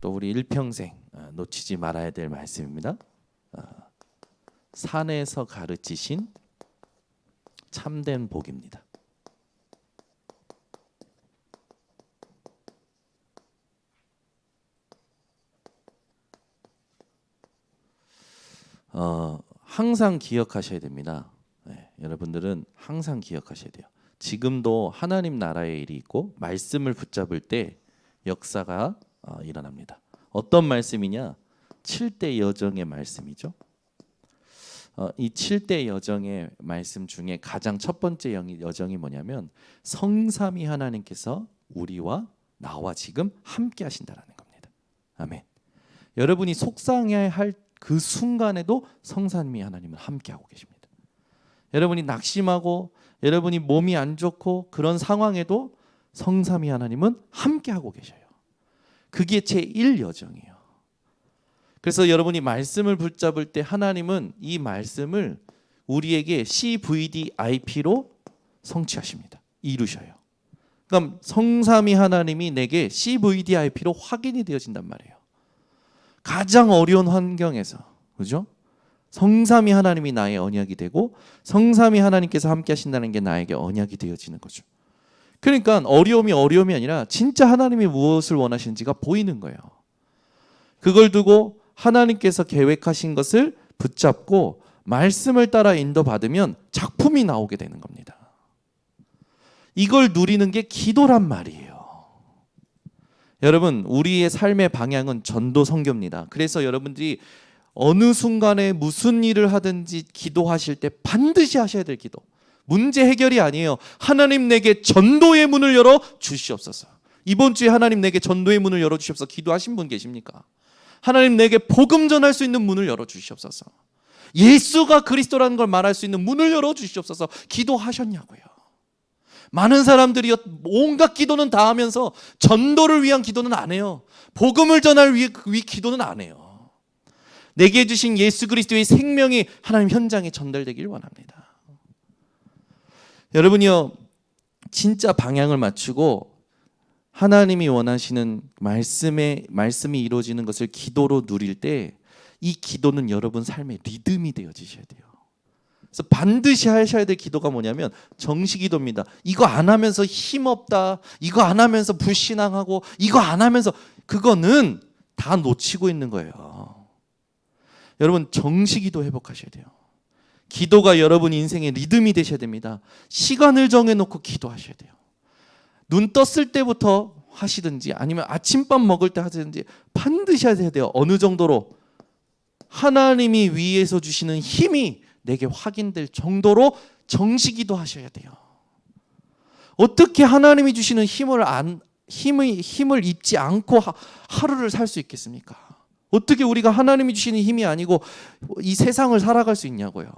또 우리 일평생 놓치지 말아야 될 말씀입니다. 산에서 가르치신 참된 복입니다. 항상 기억하셔야 됩니다. 여러분들은 항상 기억하셔야 돼요. 지금도 하나님 나라의 일이 있고 말씀을 붙잡을 때 역사가 일어납니다. 어떤 말씀이냐? 7대 여정의 말씀이죠. 이 7대 여정의 말씀 중에 가장 첫 번째 여정이 뭐냐면 성삼위 하나님께서 우리와 나와 지금 함께 하신다라는 겁니다. 아멘. 여러분이 속상해할 그 순간에도 성삼위 하나님은 함께 하고 계십니다. 여러분이 낙심하고 여러분이 몸이 안 좋고 그런 상황에도 성삼위 하나님은 함께 하고 계셔요. 그게 제1여정이에요. 그래서 여러분이 말씀을 붙잡을 때 하나님은 이 말씀을 우리에게 CVDIP로 성취하십니다. 이루셔요. 그럼 성삼위 하나님이 내게 CVDIP로 확인이 되어진단 말이에요. 가장 어려운 환경에서, 그죠? 성삼위 하나님이 나의 언약이 되고 성삼위 하나님께서 함께 하신다는 게 나에게 언약이 되어지는 거죠. 그러니까 어려움이 아니라 진짜 하나님이 무엇을 원하시는지가 보이는 거예요. 그걸 두고 하나님께서 계획하신 것을 붙잡고 말씀을 따라 인도받으면 작품이 나오게 되는 겁니다. 이걸 누리는 게 기도란 말이에요. 여러분, 우리의 삶의 방향은 전도 선교입니다. 그래서 여러분들이 어느 순간에 무슨 일을 하든지 기도하실 때 반드시 하셔야 될 기도. 문제 해결이 아니에요. 하나님 내게 전도의 문을 열어 주시옵소서. 이번 주에 하나님 내게 전도의 문을 열어 주시옵소서 기도하신 분 계십니까? 하나님 내게 복음 전할 수 있는 문을 열어 주시옵소서. 예수가 그리스도라는 걸 말할 수 있는 문을 열어 주시옵소서 기도하셨냐고요. 많은 사람들이 온갖 기도는 다 하면서 전도를 위한 기도는 안 해요. 복음을 전할 위해 기도는 안 해요. 내게 주신 예수 그리스도의 생명이 하나님 현장에 전달되길 원합니다. 여러분이요, 진짜 방향을 맞추고 하나님이 원하시는 말씀이 이루어지는 것을 기도로 누릴 때 이 기도는 여러분 삶의 리듬이 되어지셔야 돼요. 그래서 반드시 하셔야 될 기도가 뭐냐면 정시기도입니다. 이거 안 하면서 힘없다, 이거 안 하면서 불신앙하고, 이거 안 하면서, 그거는 다 놓치고 있는 거예요. 여러분, 정시기도 회복하셔야 돼요. 기도가 여러분 인생의 리듬이 되셔야 됩니다. 시간을 정해놓고 기도하셔야 돼요. 눈 떴을 때부터 하시든지 아니면 아침밥 먹을 때 하든지 반드시 하셔야 돼요. 어느 정도로? 하나님이 위에서 주시는 힘이 내게 확인될 정도로 정시기도 하셔야 돼요. 어떻게 하나님이 주시는 힘을 입지 않고 하루를 살 수 있겠습니까? 어떻게 우리가 하나님이 주시는 힘이 아니고 이 세상을 살아갈 수 있냐고요.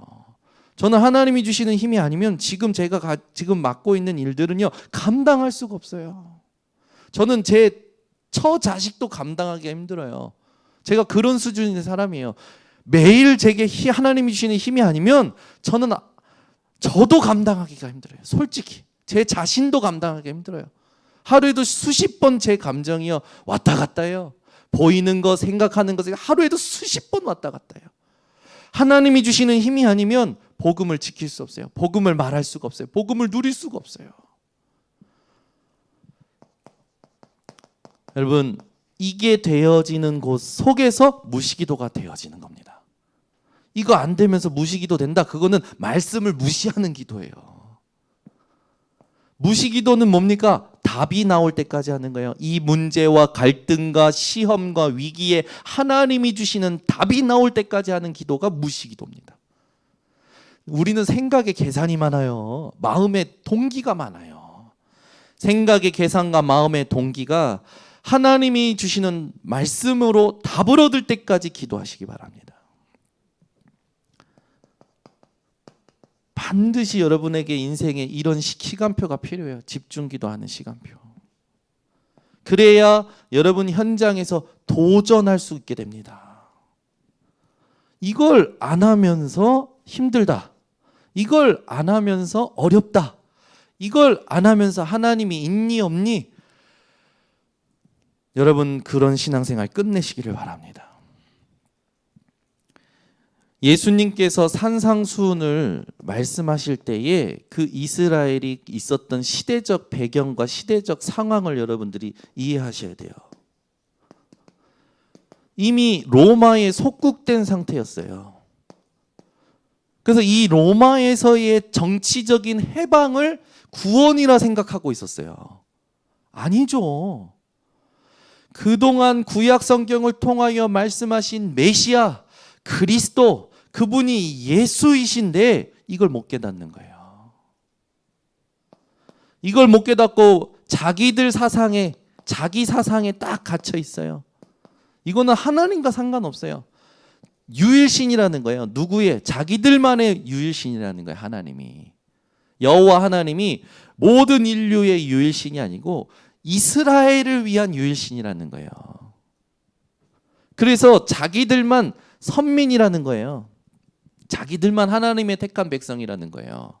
저는 하나님이 주시는 힘이 아니면 제가 지금 맡고 있는 일들은요 감당할 수가 없어요. 저는 제 처자식도 감당하기 힘들어요. 제가 그런 수준의 사람이에요. 매일 제게 하나님이 주시는 힘이 아니면 저도 감당하기가 힘들어요. 솔직히 제 자신도 감당하기 힘들어요. 하루에도 수십 번 제 감정이요 왔다 갔다 해요. 보이는 거, 생각하는 것을 하루에도 수십 번 왔다 갔다 해요. 하나님이 주시는 힘이 아니면 복음을 지킬 수 없어요. 복음을 말할 수가 없어요. 복음을 누릴 수가 없어요. 여러분, 이게 되어지는 곳 속에서 무시기도가 되어지는 겁니다. 이거 안 되면서 무시기도 된다? 그거는 말씀을 무시하는 기도예요. 무시기도는 뭡니까? 답이 나올 때까지 하는 거예요. 이 문제와 갈등과 시험과 위기에 하나님이 주시는 답이 나올 때까지 하는 기도가 무시기도입니다. 우리는 생각에 계산이 많아요. 마음에 동기가 많아요. 생각의 계산과 마음의 동기가 하나님이 주시는 말씀으로 답을 얻을 때까지 기도하시기 바랍니다. 반드시 여러분에게 인생에 이런 시간표가 필요해요. 집중 기도하는 시간표. 그래야 여러분 현장에서 도전할 수 있게 됩니다. 이걸 안 하면서 힘들다. 이걸 안 하면서 어렵다. 이걸 안 하면서 하나님이 있니 없니? 여러분 그런 신앙생활 끝내시기를 바랍니다. 예수님께서 산상수훈을 말씀하실 때에 그 이스라엘이 있었던 시대적 배경과 시대적 상황을 여러분들이 이해하셔야 돼요. 이미 로마에 속국된 상태였어요. 그래서 이 로마에서의 정치적인 해방을 구원이라 생각하고 있었어요. 아니죠. 그동안 구약 성경을 통하여 말씀하신 메시아, 그리스도, 그분이 예수이신데 이걸 못 깨닫는 거예요. 이걸 못 깨닫고 자기들 사상에, 자기 사상에 딱 갇혀 있어요. 이거는 하나님과 상관없어요. 유일신이라는 거예요. 누구의? 자기들만의 유일신이라는 거예요. 하나님이. 여호와 하나님이 모든 인류의 유일신이 아니고 이스라엘을 위한 유일신이라는 거예요. 그래서 자기들만 선민이라는 거예요. 자기들만 하나님의 택한 백성이라는 거예요.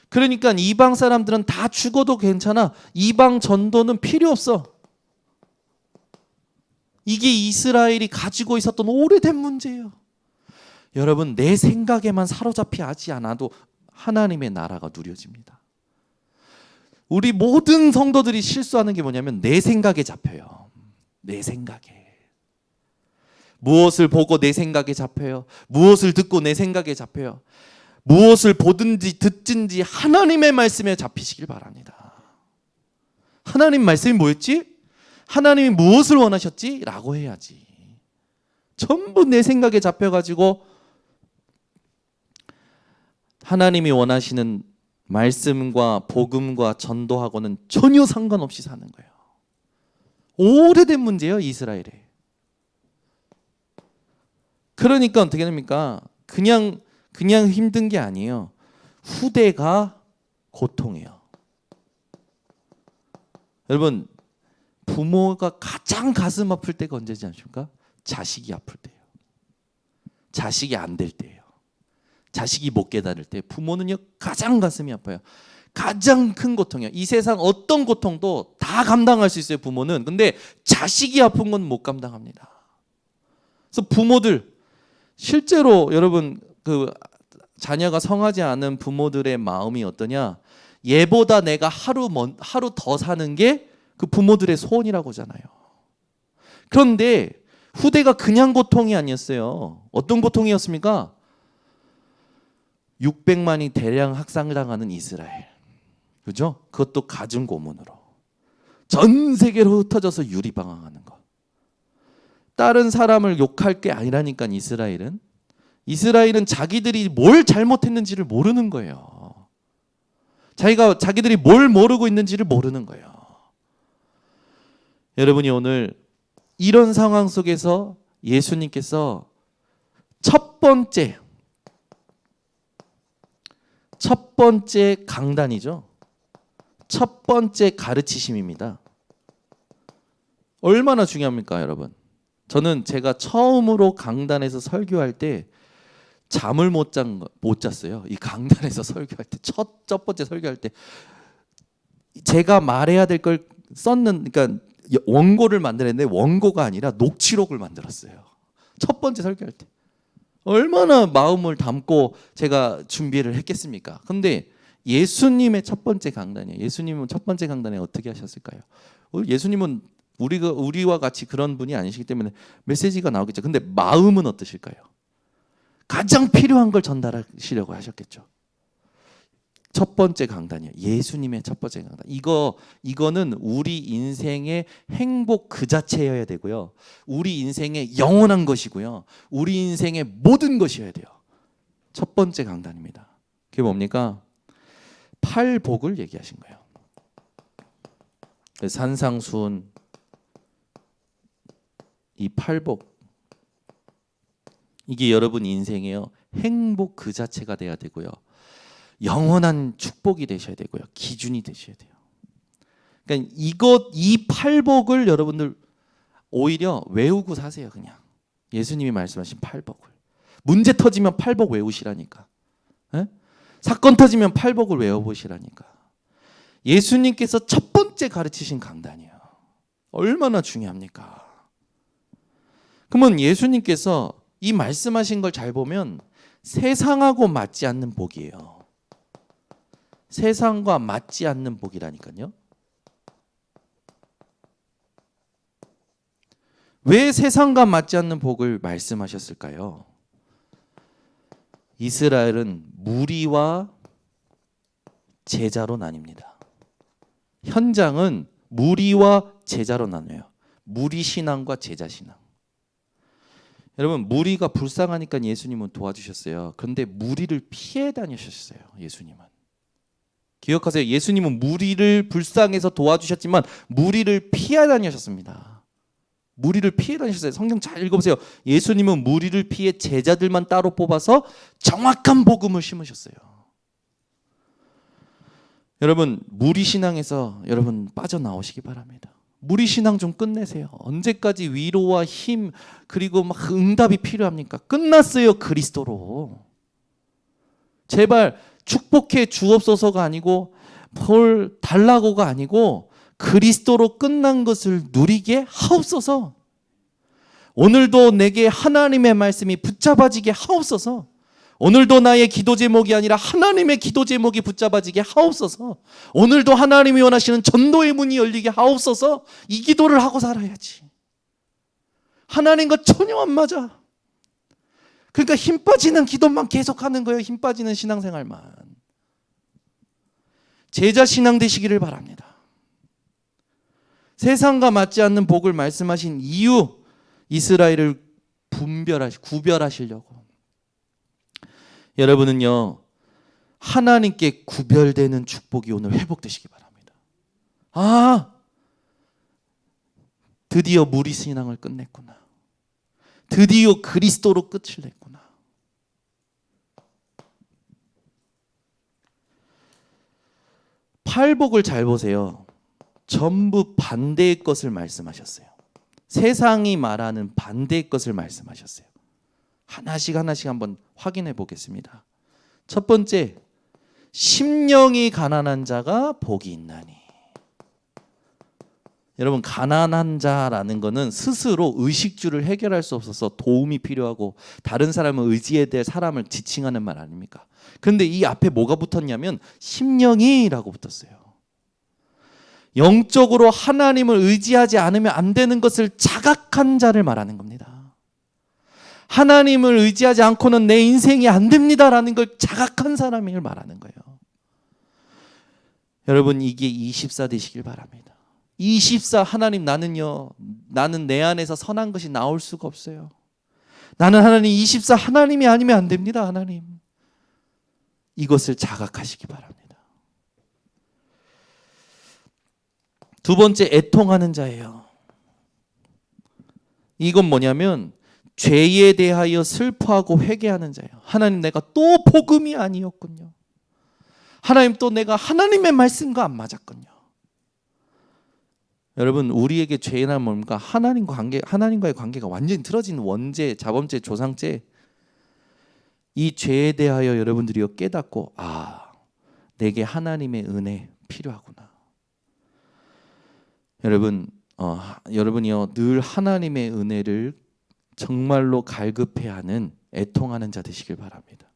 그러니까 이방 사람들은 다 죽어도 괜찮아. 이방 전도는 필요 없어. 이게 이스라엘이 가지고 있었던 오래된 문제예요. 여러분, 내 생각에만 사로잡히 하지 않아도 하나님의 나라가 누려집니다. 우리 모든 성도들이 실수하는 게 뭐냐면 내 생각에 잡혀요. 내 생각에. 무엇을 보고 내 생각에 잡혀요. 무엇을 듣고 내 생각에 잡혀요. 무엇을 보든지 듣든지 하나님의 말씀에 잡히시길 바랍니다. 하나님 말씀이 뭐였지? 하나님이 무엇을 원하셨지? 라고 해야지. 전부 내 생각에 잡혀가지고 하나님이 원하시는 말씀과 복음과 전도하고는 전혀 상관없이 사는 거예요. 오래된 문제예요, 이스라엘에. 그러니까 어떻게 됩니까? 그냥 힘든 게 아니에요. 후대가 고통이에요. 여러분, 부모가 가장 가슴 아플 때가 언제지 않습니까? 자식이 아플 때예요. 자식이 안 될 때예요. 자식이 못 깨달을 때 부모는요 가장 가슴이 아파요. 가장 큰 고통이에요. 이 세상 어떤 고통도 다 감당할 수 있어요, 부모는. 근데 자식이 아픈 건 못 감당합니다. 그래서 부모들 실제로 여러분 그 자녀가 성하지 않은 부모들의 마음이 어떠냐? 얘보다 내가 하루 더 사는 게 그 부모들의 소원이라고 하잖아요. 그런데 후대가 그냥 고통이 아니었어요. 어떤 고통이었습니까? 600만이 대량 학살을 당하는 이스라엘. 그죠? 그것도 가중 고문으로. 전 세계로 흩어져서 유리방황하는 것. 다른 사람을 욕할 게 아니라니까 이스라엘은 자기들이 뭘 잘못했는지를 모르는 거예요. 자기들이 뭘 모르고 있는지를 모르는 거예요. 여러분이 오늘 이런 상황 속에서 예수님께서 첫 번째 강단이죠. 첫 번째 가르치심입니다. 얼마나 중요합니까, 여러분? 저는 제가 처음으로 강단에서 설교할 때 잠을 못 잤어요. 이 강단에서 설교할 때 첫 번째 설교할 때 제가 말해야 될 걸 그러니까 원고를 만들었는데 원고가 아니라 녹취록을 만들었어요. 첫 번째 설교할 때 얼마나 마음을 담고 제가 준비를 했겠습니까? 근데 예수님의 첫 번째 강단이에요. 예수님은 첫 번째 강단에 어떻게 하셨을까요? 예수님은 우리와 같이 그런 분이 아니시기 때문에 메시지가 나오겠죠. 근데 마음은 어떠실까요? 가장 필요한 걸 전달하시려고 하셨겠죠. 첫 번째 강단이에요. 예수님의 첫 번째 강단. 이거는 우리 인생의 행복 그 자체여야 되고요. 우리 인생의 영원한 것이고요. 우리 인생의 모든 것이어야 돼요. 첫 번째 강단입니다. 그게 뭡니까? 팔복을 얘기하신 거예요. 산상수훈 이 팔복 이게 여러분 인생에요. 행복 그 자체가 돼야 되고요. 영원한 축복이 되셔야 되고요. 기준이 되셔야 돼요. 그러니까 이 팔복을 여러분들 오히려 외우고 사세요. 그냥 예수님이 말씀하신 팔복을. 문제 터지면 팔복 외우시라니까. 에? 사건 터지면 팔복을 외워보시라니까. 예수님께서 첫 번째 가르치신 강단이에요. 얼마나 중요합니까? 그러면 예수님께서 이 말씀하신 걸 잘 보면 세상하고 맞지 않는 복이에요. 세상과 맞지 않는 복이라니까요. 왜 세상과 맞지 않는 복을 말씀하셨을까요? 이스라엘은 무리와 제자로 나뉩니다. 현장은 무리와 제자로 나눠요. 무리 신앙과 제자 신앙. 여러분, 무리가 불쌍하니까 예수님은 도와주셨어요. 그런데 무리를 피해 다니셨어요. 예수님은. 기억하세요. 예수님은 무리를 불쌍해서 도와주셨지만 무리를 피해 다니셨습니다. 무리를 피해 다니셨어요. 성경 잘 읽어보세요. 예수님은 무리를 피해 제자들만 따로 뽑아서 정확한 복음을 심으셨어요. 여러분, 무리 신앙에서 여러분 빠져나오시기 바랍니다. 무리 신앙 좀 끝내세요. 언제까지 위로와 힘 그리고 막 응답이 필요합니까? 끝났어요. 그리스도로. 제발 축복해 주옵소서가 아니고 뭘 달라고가 아니고 그리스도로 끝난 것을 누리게 하옵소서. 오늘도 내게 하나님의 말씀이 붙잡아지게 하옵소서. 오늘도 나의 기도 제목이 아니라 하나님의 기도 제목이 붙잡아지게 하옵소서. 오늘도 하나님이 원하시는 전도의 문이 열리게 하옵소서. 이 기도를 하고 살아야지. 하나님과 전혀 안 맞아. 그러니까 힘 빠지는 기도만 계속하는 거예요. 힘 빠지는 신앙생활만. 제자 신앙 되시기를 바랍니다. 세상과 맞지 않는 복을 말씀하신 이유, 이스라엘을 구별하시려고. 여러분은요, 하나님께 구별되는 축복이 오늘 회복되시기 바랍니다. 아, 드디어 무리 신앙을 끝냈구나. 드디어 그리스도로 끝을 냈구나. 팔복을 잘 보세요. 전부 반대의 것을 말씀하셨어요. 세상이 말하는 반대의 것을 말씀하셨어요. 하나씩 한번 확인해 보겠습니다. 첫 번째, 심령이 가난한 자가 복이 있나니. 여러분, 가난한 자라는 것은 스스로 의식주를 해결할 수 없어서 도움이 필요하고 다른 사람을 의지해야 될 사람을 지칭하는 말 아닙니까? 그런데 이 앞에 뭐가 붙었냐면 심령이라고 붙었어요. 영적으로 하나님을 의지하지 않으면 안 되는 것을 자각한 자를 말하는 겁니다. 하나님을 의지하지 않고는 내 인생이 안 됩니다라는 걸 자각한 사람을 말하는 거예요. 여러분, 이게 24 되시길 바랍니다. 24 하나님, 나는 내 안에서 선한 것이 나올 수가 없어요. 나는 하나님 24 하나님이 아니면 안 됩니다. 하나님, 이것을 자각하시기 바랍니다. 두 번째, 애통하는 자예요. 이건 뭐냐면 죄에 대하여 슬퍼하고 회개하는 자예요. 하나님, 내가 또 복음이 아니었군요. 하나님, 또 내가 하나님의 말씀과 안 맞았군요. 여러분, 우리에게 죄란 뭡니까? 하나님과의 관계가 완전히 틀어진 원죄, 자범죄, 조상죄. 이 죄에 대하여 여러분들이 깨닫고, 아, 내게 하나님의 은혜 필요하구나. 여러분이요, 늘 하나님의 은혜를 정말로 갈급해하는 애통하는 자 되시길 바랍니다.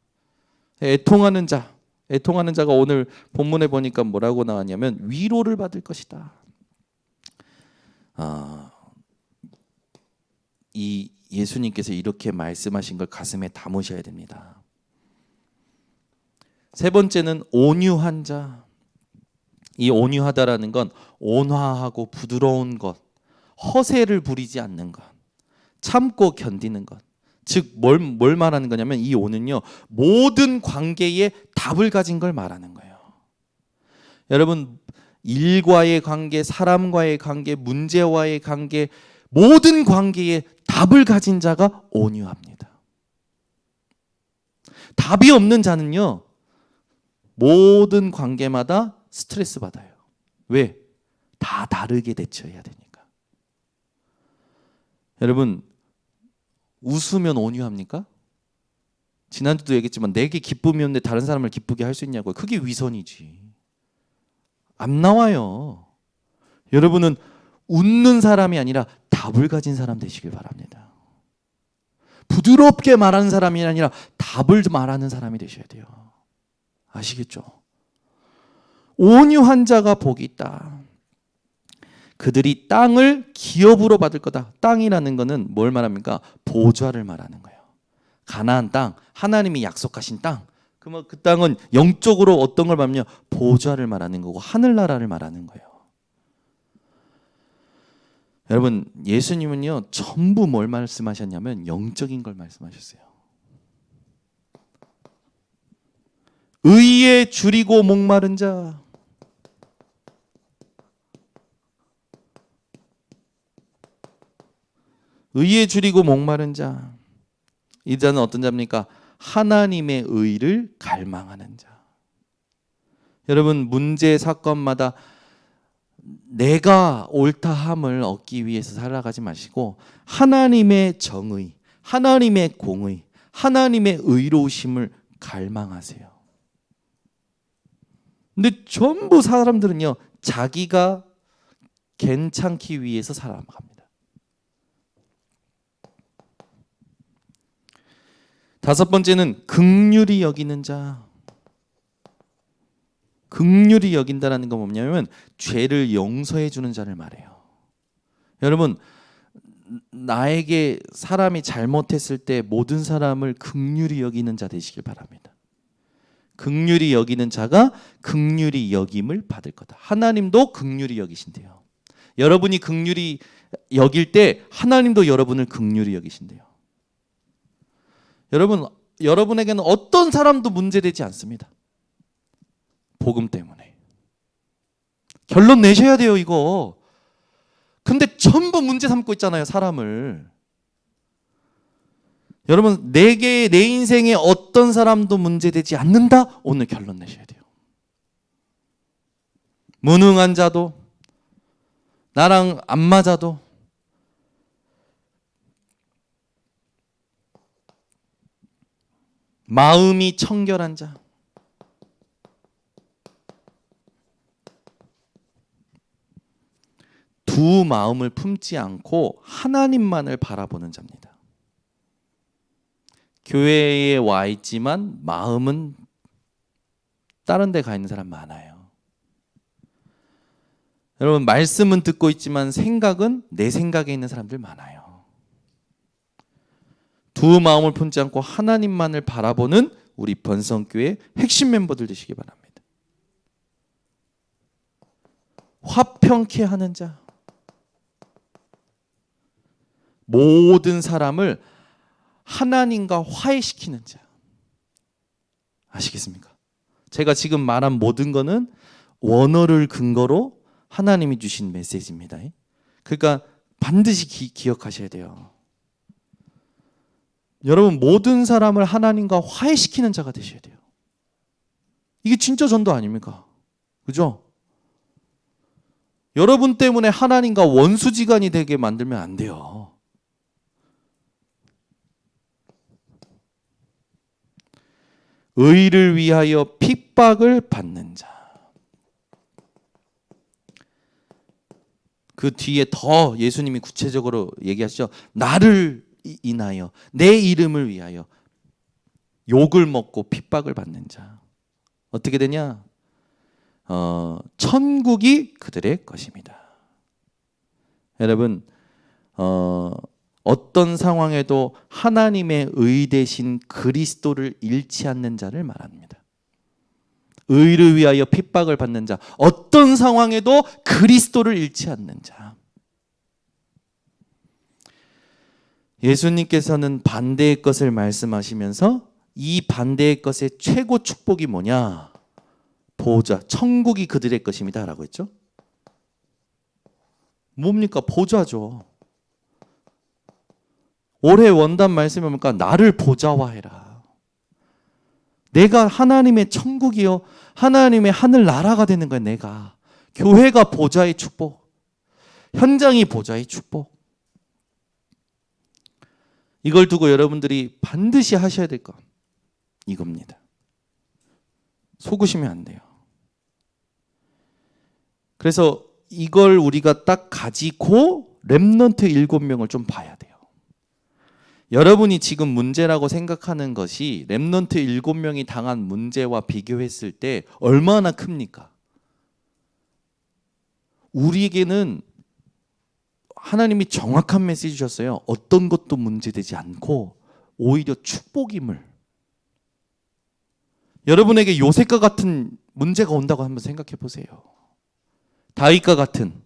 애통하는 자가 오늘 본문에 보니까 뭐라고 나왔냐면 위로를 받을 것이다. 이 예수님께서 이렇게 말씀하신 걸 가슴에 담으셔야 됩니다. 세 번째는 온유한 자. 이 온유하다라는 건 온화하고 부드러운 것, 허세를 부리지 않는 것, 참고 견디는 것. 즉 뭘 말하는 거냐면 이 오는요, 모든 관계에 답을 가진 걸 말하는 거예요. 여러분, 일과의 관계, 사람과의 관계, 문제와의 관계, 모든 관계에 답을 가진 자가 온유합니다. 답이 없는 자는요, 모든 관계마다 스트레스 받아요. 왜? 다 다르게 대처해야 되니까. 여러분, 웃으면 온유합니까? 지난주도 얘기했지만 내게 기쁨이 없는데 다른 사람을 기쁘게 할 수 있냐고요. 그게 위선이지. 안 나와요. 여러분은 웃는 사람이 아니라 답을 가진 사람 되시길 바랍니다. 부드럽게 말하는 사람이 아니라 답을 말하는 사람이 되셔야 돼요. 아시겠죠? 온유한 자가 복이 있다. 그들이 땅을 기업으로 받을 거다. 땅이라는 것은 뭘 말합니까? 보좌를 말하는 거예요. 가나안 땅, 하나님이 약속하신 땅. 그러면 그 땅은 영적으로 어떤 걸 말하냐? 보좌를 말하는 거고 하늘나라를 말하는 거예요. 여러분, 예수님은요 전부 뭘 말씀하셨냐면 영적인 걸 말씀하셨어요. 의에 줄이고 목마른 자, 의에 줄이고 목마른 자, 이 자는 어떤 자입니까? 하나님의 의를 갈망하는 자. 여러분, 문제 사건마다 내가 옳다함을 얻기 위해서 살아가지 마시고 하나님의 정의, 하나님의 공의, 하나님의 의로우심을 갈망하세요. 근데 전부 사람들은요 자기가 괜찮기 위해서 살아갑니다. 다섯 번째는 긍휼히 여기는 자. 긍휼히 여긴다는 건 뭐냐면 죄를 용서해 주는 자를 말해요. 여러분, 나에게 사람이 잘못했을 때 모든 사람을 긍휼히 여기는 자 되시길 바랍니다. 긍휼히 여기는 자가 긍휼히 여김을 받을 거다. 하나님도 긍휼히 여기신대요. 여러분이 긍휼히 여길 때 하나님도 여러분을 긍휼히 여기신대요. 여러분, 여러분에게는 어떤 사람도 문제되지 않습니다. 복음 때문에. 결론 내셔야 돼요, 이거. 근데 전부 문제 삼고 있잖아요, 사람을. 여러분, 내 인생에 어떤 사람도 문제되지 않는다? 오늘 결론 내셔야 돼요. 무능한 자도, 나랑 안 맞아도, 마음이 청결한 자, 두 마음을 품지 않고 하나님만을 바라보는 자입니다. 교회에 와 있지만 마음은 다른 데 가 있는 사람 많아요. 여러분, 말씀은 듣고 있지만 생각은 내 생각에 있는 사람들 많아요. 두 마음을 품지 않고 하나님만을 바라보는 우리 번성교회 핵심 멤버들 되시기 바랍니다. 화평케 하는 자. 모든 사람을 하나님과 화해시키는 자. 아시겠습니까? 제가 지금 말한 모든 거는 원어를 근거로 하나님이 주신 메시지입니다. 그러니까 반드시 기억하셔야 돼요. 여러분, 모든 사람을 하나님과 화해시키는 자가 되셔야 돼요. 이게 진짜 전도 아닙니까? 그죠? 여러분 때문에 하나님과 원수지간이 되게 만들면 안 돼요. 의를 위하여 핍박을 받는 자. 그 뒤에 더 예수님이 구체적으로 얘기하시죠. 나를 인하여, 내 이름을 위하여 욕을 먹고 핍박을 받는 자. 어떻게 되냐? 천국이 그들의 것입니다. 여러분, 어떤 상황에도 하나님의 의 대신 그리스도를 잃지 않는 자를 말합니다. 의를 위하여 핍박을 받는 자, 어떤 상황에도 그리스도를 잃지 않는 자. 예수님께서는 반대의 것을 말씀하시면서 이 반대의 것의 최고 축복이 뭐냐? 보좌, 천국이 그들의 것입니다 라고 했죠. 뭡니까? 보좌죠. 올해 원단 말씀이 뭡니까? 나를 보좌화해라. 내가 하나님의 천국이요, 하나님의 하늘나라가 되는 거야. 내가 교회가 보좌의 축복, 현장이 보좌의 축복. 이걸 두고 여러분들이 반드시 하셔야 될 거 이겁니다. 속으시면 안 돼요. 그래서 이걸 우리가 딱 가지고 렘넌트 7명을 좀 봐야 돼요. 여러분이 지금 문제라고 생각하는 것이 렘넌트 7명이 당한 문제와 비교했을 때 얼마나 큽니까? 우리에게는 하나님이 정확한 메시지 주셨어요. 어떤 것도 문제되지 않고 오히려 축복임을. 여러분에게 요셉과 같은 문제가 온다고 한번 생각해 보세요. 다윗과 같은,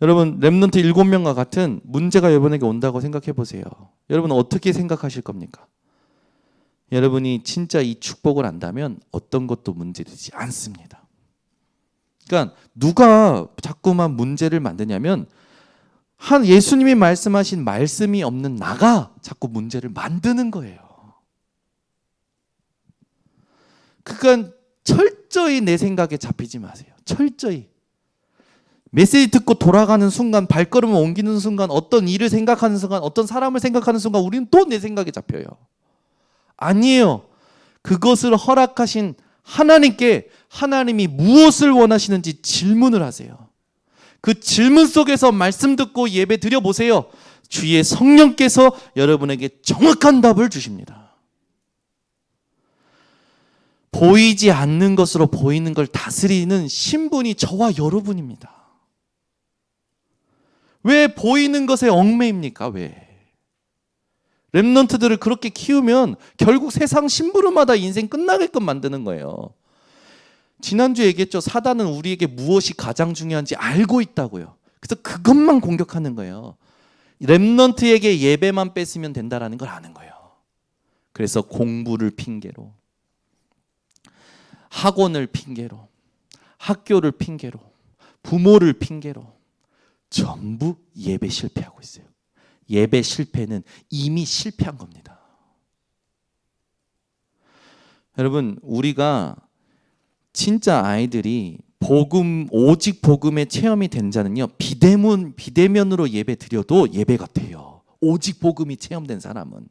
여러분 렘넌트 7명과 같은 문제가 여러분에게 온다고 생각해 보세요. 여러분은 어떻게 생각하실 겁니까? 여러분이 진짜 이 축복을 안다면 어떤 것도 문제되지 않습니다. 그러니까 누가 자꾸만 문제를 만드냐면 예수님이 말씀하신 말씀이 없는 나가 자꾸 문제를 만드는 거예요. 그러니까 철저히 내 생각에 잡히지 마세요. 철저히. 메시지 듣고 돌아가는 순간, 발걸음을 옮기는 순간, 어떤 일을 생각하는 순간, 어떤 사람을 생각하는 순간 우리는 또 내 생각에 잡혀요. 아니에요. 그것을 허락하신 하나님께 하나님이 무엇을 원하시는지 질문을 하세요. 그 질문 속에서 말씀 듣고 예배 드려보세요. 주의 성령께서 여러분에게 정확한 답을 주십니다. 보이지 않는 것으로 보이는 걸 다스리는 신분이 저와 여러분입니다. 왜 보이는 것에 얽매입니까? 왜? 렘넌트들을 그렇게 키우면 결국 세상 심부름마다 인생 끝나게끔 만드는 거예요. 지난주에 얘기했죠. 사단은 우리에게 무엇이 가장 중요한지 알고 있다고요. 그래서 그것만 공격하는 거예요. 렘넌트에게 예배만 뺐으면 된다라는 걸 아는 거예요. 그래서 공부를 핑계로, 학원을 핑계로, 학교를 핑계로, 부모를 핑계로 전부 예배 실패하고 있어요. 예배 실패는 이미 실패한 겁니다. 여러분, 우리가 진짜 아이들이 오직 복음의 체험이 된 자는요, 비대면으로 예배 드려도 예배 같아요. 오직 복음이 체험된 사람은.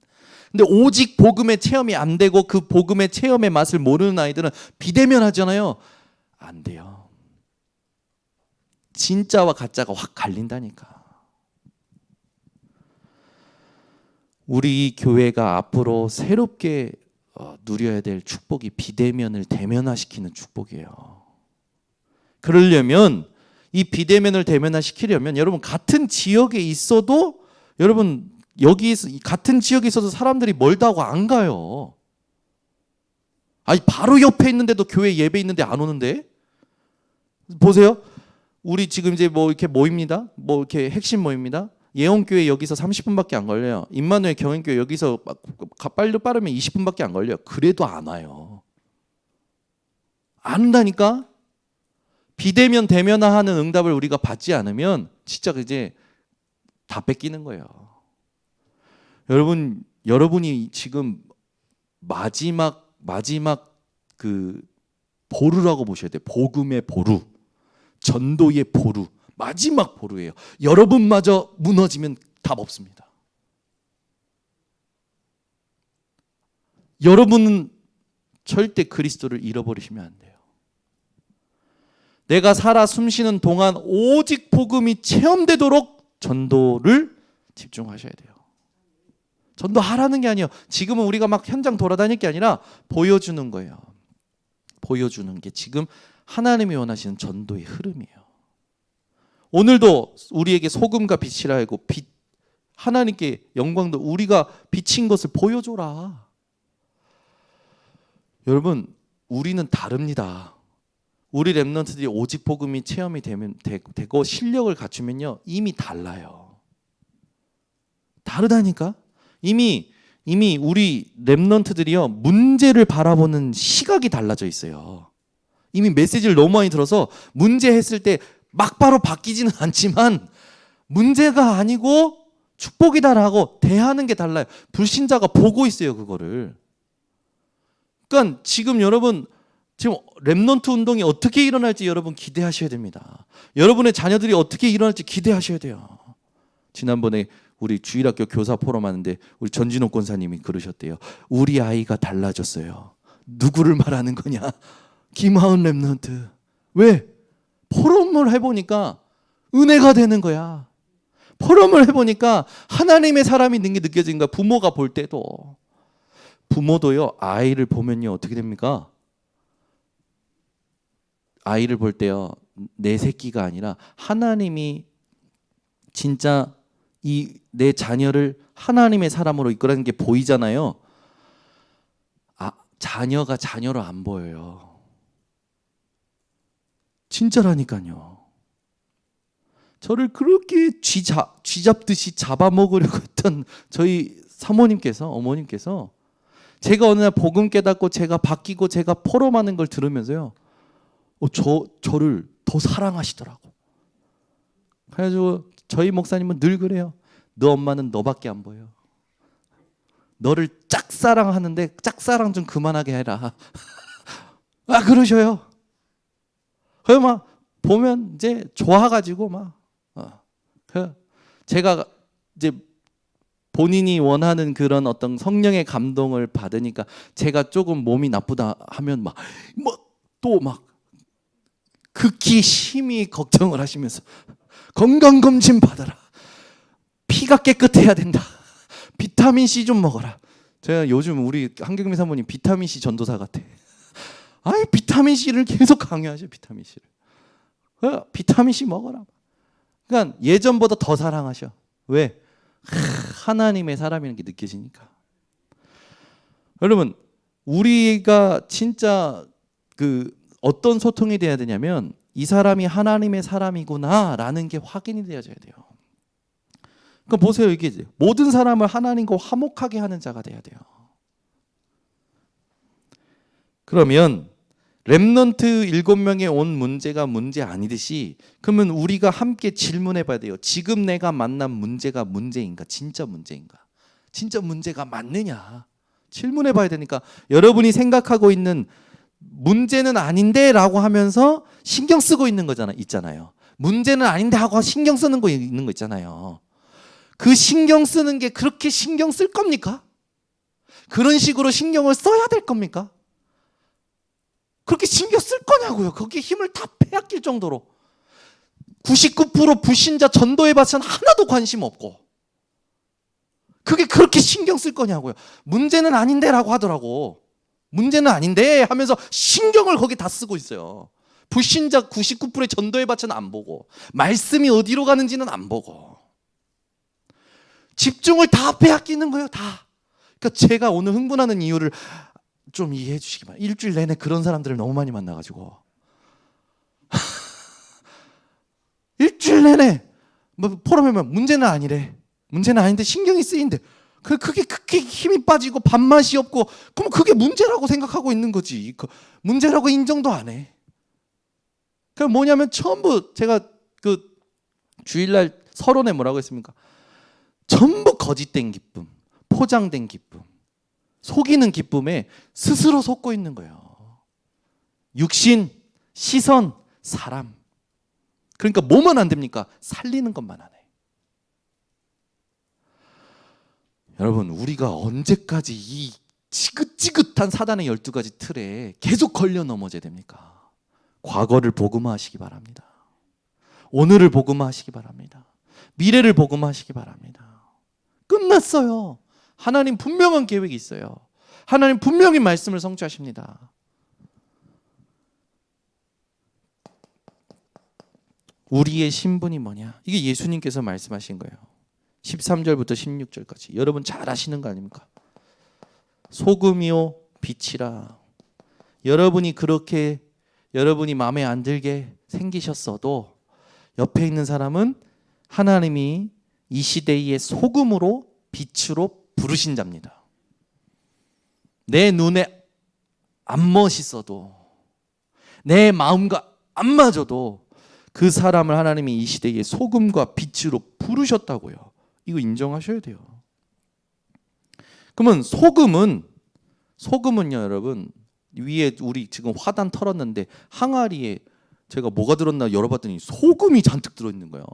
근데 오직 복음의 체험이 안 되고 그 복음의 체험의 맛을 모르는 아이들은 비대면 하잖아요. 안 돼요. 진짜와 가짜가 확 갈린다니까. 우리 교회가 앞으로 새롭게 누려야 될 축복이 비대면을 대면화시키는 축복이에요. 그러려면, 이 비대면을 대면화시키려면 여러분 같은 지역에 있어도, 여러분 같은 지역에 있어도 사람들이 멀다고 안 가요. 아니 바로 옆에 있는데도 교회 예배 있는데 안 오는데? 보세요. 우리 지금 이제 뭐 이렇게 모입니다. 뭐 이렇게 핵심 모입니다. 예원교회 여기서 30분밖에 안 걸려요. 임마누엘 경인교회 여기서 빠르면 20분밖에 안 걸려요. 그래도 안 와요. 안 온다니까? 비대면 대면화하는 응답을 우리가 받지 않으면 진짜 이제 다 뺏기는 거예요. 여러분이 지금 마지막 그 보루라고 보셔야 돼요. 복음의 보루, 전도의 보루, 마지막 보루예요. 여러분마저 무너지면 답 없습니다. 여러분은 절대 그리스도를 잃어버리시면 안 돼요. 내가 살아 숨쉬는 동안 오직 복음이 체험되도록 전도를 집중하셔야 돼요. 전도하라는 게 아니에요. 지금은 우리가 막 현장 돌아다닐 게 아니라 보여주는 거예요. 보여주는 게 지금 하나님이 원하시는 전도의 흐름이에요. 오늘도 우리에게 소금과 빛이라 하고 하나님께 영광도, 우리가 비친 것을 보여줘라. 여러분, 우리는 다릅니다. 우리 렘넌트들이 오직 복음이 체험이 되고 실력을 갖추면요, 이미 달라요. 다르다니까? 이미 우리 렘넌트들이요, 문제를 바라보는 시각이 달라져 있어요. 이미 메시지를 너무 많이 들어서 문제 했을 때 막 바로 바뀌지는 않지만 문제가 아니고 축복이다라고 대하는 게 달라요. 불신자가 보고 있어요, 그거를. 그러니까 지금 여러분, 지금 렘넌트 운동이 어떻게 일어날지 여러분 기대하셔야 됩니다. 여러분의 자녀들이 어떻게 일어날지 기대하셔야 돼요. 지난번에 우리 주일학교 교사 포럼 하는데 우리 전진호 권사님이 그러셨대요. 우리 아이가 달라졌어요. 누구를 말하는 거냐? 김하은 렘넌트. 왜? 포럼을 해보니까 은혜가 되는 거야. 포럼을 해보니까 하나님의 사람이 있는 게 느껴지는 거야. 부모가 볼 때도. 부모도요, 아이를 보면요 어떻게 됩니까? 아이를 볼 때요, 내 새끼가 아니라 하나님이 진짜 이 내 자녀를 하나님의 사람으로 이끌어가는 게 보이잖아요. 자녀가 자녀로 안 보여요. 진짜라니까요. 저를 그렇게 쥐잡듯이 잡아먹으려고 했던 저희 사모님께서, 어머님께서 제가 어느 날 복음 깨닫고 제가 바뀌고 제가 포럼하는 걸 들으면서요, 저를 더 사랑하시더라고. 그래가지고 저희 목사님은 늘 그래요. 너 엄마는 너밖에 안 보여. 너를 짝사랑하는데 짝사랑 좀 그만하게 해라. 그러셔요. 그래서 막 보면 이제 좋아가지고 막 제가 이제 본인이 원하는 그런 어떤 성령의 감동을 받으니까 제가 조금 몸이 나쁘다 하면 또 극히 심히 걱정을 하시면서 건강검진 받아라. 피가 깨끗해야 된다. 비타민 C 좀 먹어라. 제가 요즘 우리 한경미 사모님 비타민 C 전도사 같아. 비타민 C를 계속 강요하죠. 비타민 C를. 비타민 C 먹어라. 그러니까 예전보다 더 사랑하셔. 왜? 하나님의 사람이라는 게 느껴지니까. 여러분, 우리가 진짜 어떤 소통이 돼야 되냐면 이 사람이 하나님의 사람이구나라는 게 확인이 되어져야 돼요. 그러니까 보세요. 이게 모든 사람을 하나님과 화목하게 하는 자가 돼야 돼요. 그러면 렘넌트 7명에 온 문제가 문제 아니듯이, 그러면 우리가 함께 질문해 봐야 돼요. 지금 내가 만난 문제가 문제인가? 진짜 문제인가? 진짜 문제가 맞느냐? 질문해 봐야 되니까, 여러분이 생각하고 있는 문제는 아닌데 라고 하면서 신경 쓰고 있는 있잖아요. 문제는 아닌데 하고 신경 쓰는 거 있는 거 있잖아요. 그 신경 쓰는 게 그렇게 신경 쓸 겁니까? 그런 식으로 신경을 써야 될 겁니까? 그렇게 신경 쓸 거냐고요. 거기에 힘을 다 빼앗길 정도로. 99% 불신자 전도에 봐서는 하나도 관심 없고, 그게 그렇게 신경 쓸 거냐고요. 문제는 아닌데 라고 하더라고. 문제는 아닌데 하면서 신경을 거기 다 쓰고 있어요. 불신자 99%의 전도에 바쳐는 안 보고, 말씀이 어디로 가는지는 안 보고, 집중을 다 빼앗기는 거예요. 다. 그러니까 제가 오늘 흥분하는 이유를 좀 이해해 주시기 바랍니다. 일주일 내내 그런 사람들을 너무 많이 만나가지고 일주일 내내 포럼하면 문제는 아니래. 문제는 아닌데 신경이 쓰인대. 그게 힘이 빠지고 밥맛이 없고, 그럼 그게 문제라고 생각하고 있는 거지. 문제라고 인정도 안 해. 그 뭐냐면 전부 제가 주일날 서론에 뭐라고 했습니까? 전부 거짓된 기쁨, 포장된 기쁨, 속이는 기쁨에 스스로 속고 있는 거예요. 육신, 시선, 사람. 그러니까 뭐만 안 됩니까? 살리는 것만 안 해. 여러분, 우리가 언제까지 이 지긋지긋한 사단의 12가지 틀에 계속 걸려 넘어져야 됩니까? 과거를 복음화하시기 바랍니다. 오늘을 복음화하시기 바랍니다. 미래를 복음화하시기 바랍니다. 끝났어요. 하나님 분명한 계획이 있어요. 하나님 분명히 말씀을 성취하십니다. 우리의 신분이 뭐냐? 이게 예수님께서 말씀하신 거예요. 13절부터 16절까지. 여러분 잘 아시는 거 아닙니까? 소금이요 빛이라. 여러분이 그렇게 여러분이 마음에 안 들게 생기셨어도 옆에 있는 사람은 하나님이 이 시대의 소금으로 빛으로 부르신 자입니다. 내 눈에 안 멋있어도, 내 마음과 안 맞아도 그 사람을 하나님이 이 시대의 소금과 빛으로 부르셨다고요. 이거 인정하셔야 돼요. 그러면 소금은요 여러분, 위에 우리 지금 화단 털었는데 항아리에 제가 뭐가 들었나 열어봤더니 소금이 잔뜩 들어있는 거예요.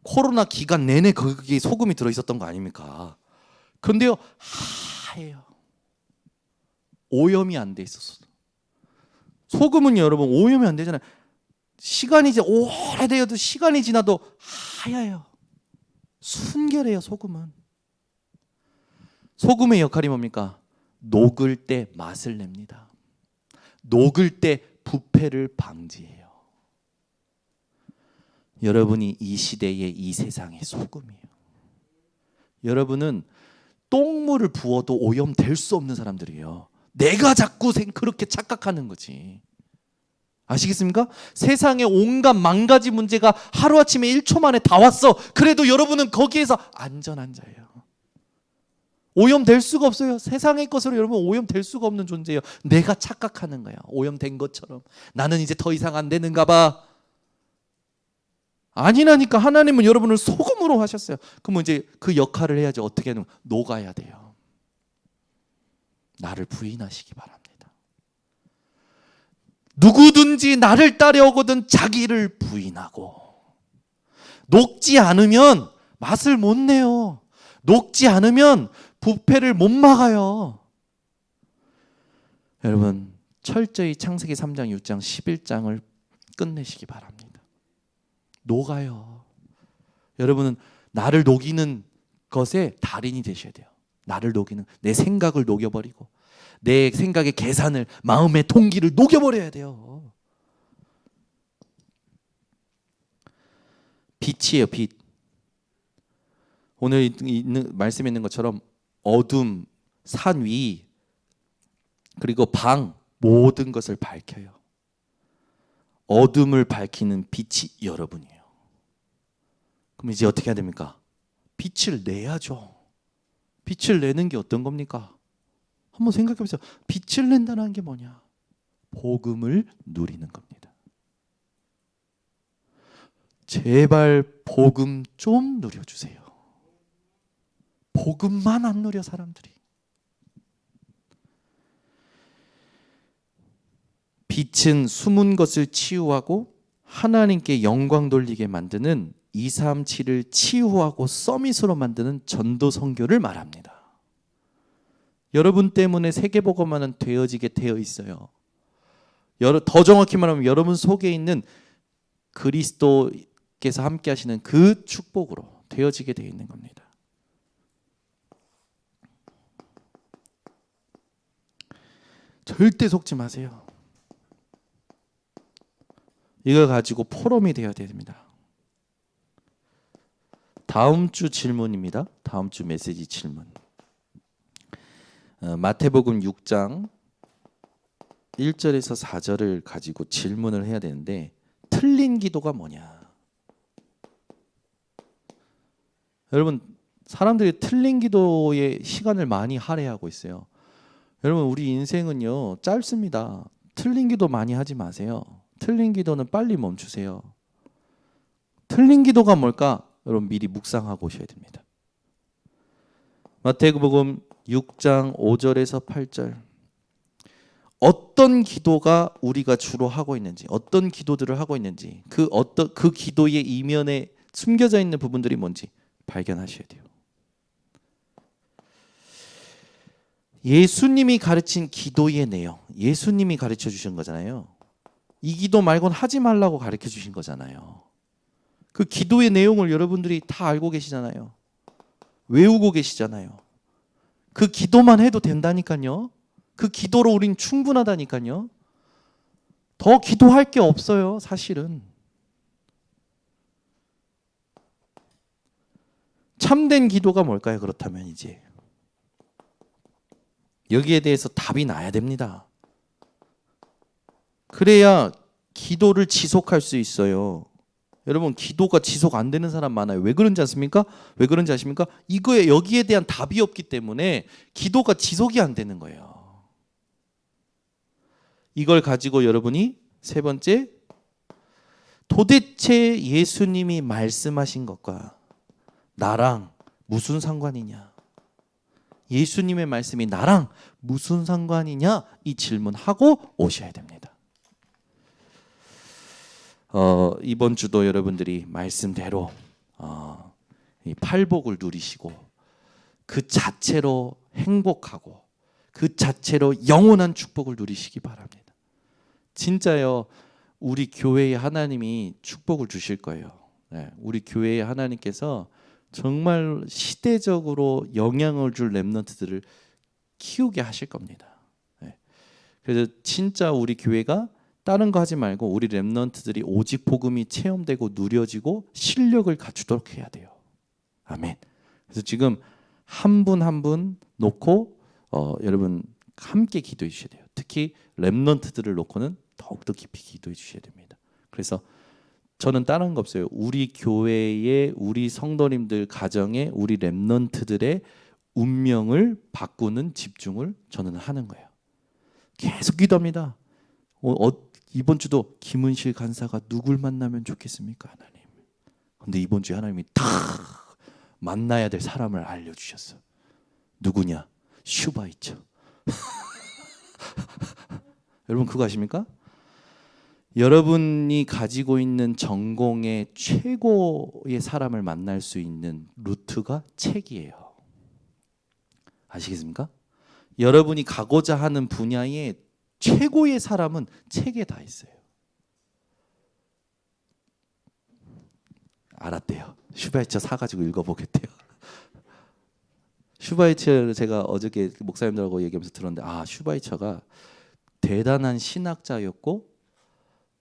코로나 기간 내내 거기에 소금이 들어있었던 거 아닙니까? 그런데요 하얘요. 오염이 안 돼 있었어. 소금은 여러분 오염이 안 되잖아요. 시간이 이제 오래되어도 시간이 지나도 하얘요. 순결해요. 소금은. 소금의 역할이 뭡니까? 녹을 때 맛을 냅니다. 녹을 때 부패를 방지해요. 여러분이 이 시대의 이 세상의 소금이에요. 여러분은 똥물을 부어도 오염될 수 없는 사람들이에요. 내가 자꾸 그렇게 착각하는 거지. 아시겠습니까? 세상에 온갖 망가지 문제가 하루아침에 1초 만에 다 왔어. 그래도 여러분은 거기에서 안전한 자예요. 오염될 수가 없어요. 세상의 것으로 여러분 오염될 수가 없는 존재예요. 내가 착각하는 거야. 오염된 것처럼. 나는 이제 더 이상 안 되는가 봐. 아니라니까. 하나님은 여러분을 소금으로 하셨어요. 그럼 이제 그 역할을 해야지. 어떻게 하는 거야? 녹아야 돼요. 나를 부인하시기 바랍니다. 누구든지 나를 따려오거든 자기를 부인하고. 녹지 않으면 맛을 못 내요. 녹지 않으면 부패를 못 막아요. 여러분 철저히 창세기 3장, 6장, 11장을 끝내시기 바랍니다. 녹아요. 여러분은 나를 녹이는 것에 달인이 되셔야 돼요. 나를 녹이는, 내 생각을 녹여버리고 내 생각의 계산을, 마음의 동기를 녹여버려야 돼요. 빛이에요. 빛. 오늘 말씀에 있는 것처럼 어둠, 산 위, 그리고 방, 모든 것을 밝혀요. 어둠을 밝히는 빛이 여러분이에요. 그럼 이제 어떻게 해야 됩니까? 빛을 내야죠. 빛을 내는 게 어떤 겁니까? 한번 생각해 보세요. 빛을 낸다는 게 뭐냐? 복음을 누리는 겁니다. 제발 복음 좀 누려주세요. 복음만 안 누려 사람들이. 빛은 숨은 것을 치유하고 하나님께 영광 돌리게 만드는 237을 치유하고 서밋으로 만드는 전도 선교를 말합니다. 여러분 때문에 세계복음화는 되어지게 되어 있어요. 더 정확히 말하면 여러분 속에 있는 그리스도께서 함께 하시는 그 축복으로 되어지게 되어 있는 겁니다. 절대 속지 마세요. 이걸 가지고 포럼이 되어야 됩니다. 다음 주 질문입니다. 다음 주 메시지 질문. 마태복음 6장 1절에서 4절을 가지고 질문을 해야 되는데, 틀린 기도가 뭐냐? 여러분, 사람들이 틀린 기도에 시간을 많이 할애하고 있어요. 여러분, 우리 인생은요 짧습니다. 틀린 기도 많이 하지 마세요. 틀린 기도는 빨리 멈추세요. 틀린 기도가 뭘까? 여러분 미리 묵상하고 오셔야 됩니다. 마태복음 6장 5절에서 8절. 어떤 기도가 우리가 주로 하고 있는지, 어떤 기도들을 하고 있는지, 그 기도의 이면에 숨겨져 있는 부분들이 뭔지 발견하셔야 돼요. 예수님이 가르친 기도의 내용, 예수님이 가르쳐 주신 거잖아요. 이 기도 말고는 하지 말라고 가르쳐 주신 거잖아요. 그 기도의 내용을 여러분들이 다 알고 계시잖아요. 외우고 계시잖아요. 그 기도만 해도 된다니까요. 그 기도로 우린 충분하다니까요. 더 기도할 게 없어요, 사실은. 참된 기도가 뭘까요? 그렇다면 이제 여기에 대해서 답이 나야 됩니다. 그래야 기도를 지속할 수 있어요. 여러분, 기도가 지속 안 되는 사람 많아요. 왜 그런지 아십니까? 왜 그런지 아십니까? 여기에 대한 답이 없기 때문에 기도가 지속이 안 되는 거예요. 이걸 가지고 여러분이 세 번째, 도대체 예수님이 말씀하신 것과 나랑 무슨 상관이냐? 예수님의 말씀이 나랑 무슨 상관이냐? 이 질문하고 오셔야 됩니다. 이번 주도 여러분들이 말씀대로 이 팔복을 누리시고 그 자체로 행복하고 그 자체로 영원한 축복을 누리시기 바랍니다. 진짜요. 우리 교회에 하나님이 축복을 주실 거예요. 네, 우리 교회에 하나님께서 정말 시대적으로 영향을 줄 렘넌트들을 키우게 하실 겁니다. 네. 그래서 진짜 우리 교회가 다른 거 하지 말고 우리 렘넌트들이 오직 복음이 체험되고 누려지고 실력을 갖추도록 해야 돼요. 아멘. 그래서 지금 한 분 한 분 놓고 여러분 함께 기도해 주셔야 돼요. 특히 렘넌트들을 놓고는 더욱더 깊이 기도해 주셔야 됩니다. 그래서 저는 다른 거 없어요. 우리 교회의 우리 성도님들 가정에 우리 렘넌트들의 운명을 바꾸는 집중을 저는 하는 거예요. 계속 기도합니다. 이번 주도 김은실 간사가 누굴 만나면 좋겠습니까, 하나님? 근데 이번 주에 하나님이 다 만나야 될 사람을 알려주셨어. 누구냐? 슈바이처. 여러분 그거 아십니까? 여러분이 가지고 있는 전공의 최고의 사람을 만날 수 있는 루트가 책이에요. 아시겠습니까? 여러분이 가고자 하는 분야의 최고의 사람은 책에 다 있어요. 알았대요. 슈바이처 사가지고 읽어보겠대요. 슈바이처를 제가 어저께 목사님들하고 얘기하면서 들었는데 슈바이처가 대단한 신학자였고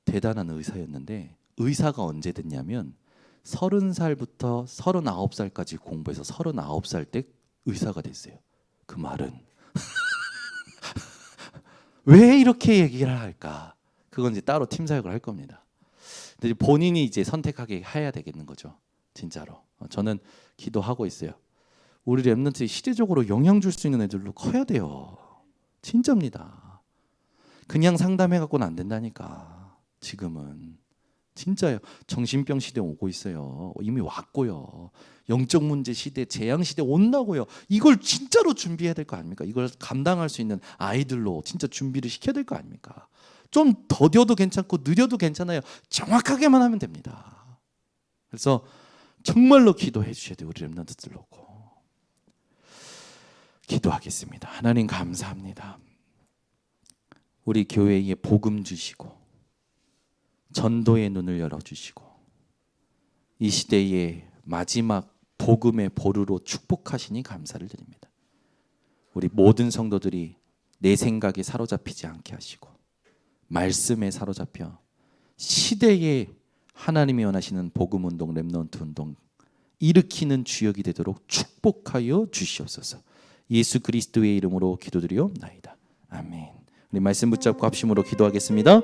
대단한 의사였는데 의사가 언제 됐냐면 30살부터 39살까지 공부해서 39살 때 의사가 됐어요. 그 말은 왜 이렇게 얘기를 할까? 그건 이제 따로 팀 사역을 할 겁니다. 근데 본인이 이제 선택하게 해야 되겠는 거죠. 진짜로. 저는 기도하고 있어요. 우리 렘넌트 시대적으로 영향 줄 수 있는 애들로 커야 돼요. 진짜입니다. 그냥 상담해 갖고는 안 된다니까. 지금은 진짜요. 정신병 시대 오고 있어요. 이미 왔고요. 영적 문제 시대, 재앙 시대 온다고요. 이걸 진짜로 준비해야 될 거 아닙니까? 이걸 감당할 수 있는 아이들로 진짜 준비를 시켜야 될 거 아닙니까? 좀 더뎌도 괜찮고 느려도 괜찮아요. 정확하게만 하면 됩니다. 그래서 정말로 기도해 주셔야 돼요. 우리 렘넌트들 놓고. 기도하겠습니다. 하나님 감사합니다. 우리 교회에 복음 주시고 전도의 눈을 열어주시고 이 시대의 마지막 복음의 보루로 축복하시니 감사를 드립니다. 우리 모든 성도들이 내 생각에 사로잡히지 않게 하시고 말씀에 사로잡혀 시대에 하나님이 원하시는 복음 운동, 렘넌트 운동 일으키는 주역이 되도록 축복하여 주시옵소서. 예수 그리스도의 이름으로 기도드리옵나이다. 아멘. 우리 말씀 붙잡고 합심으로 기도하겠습니다.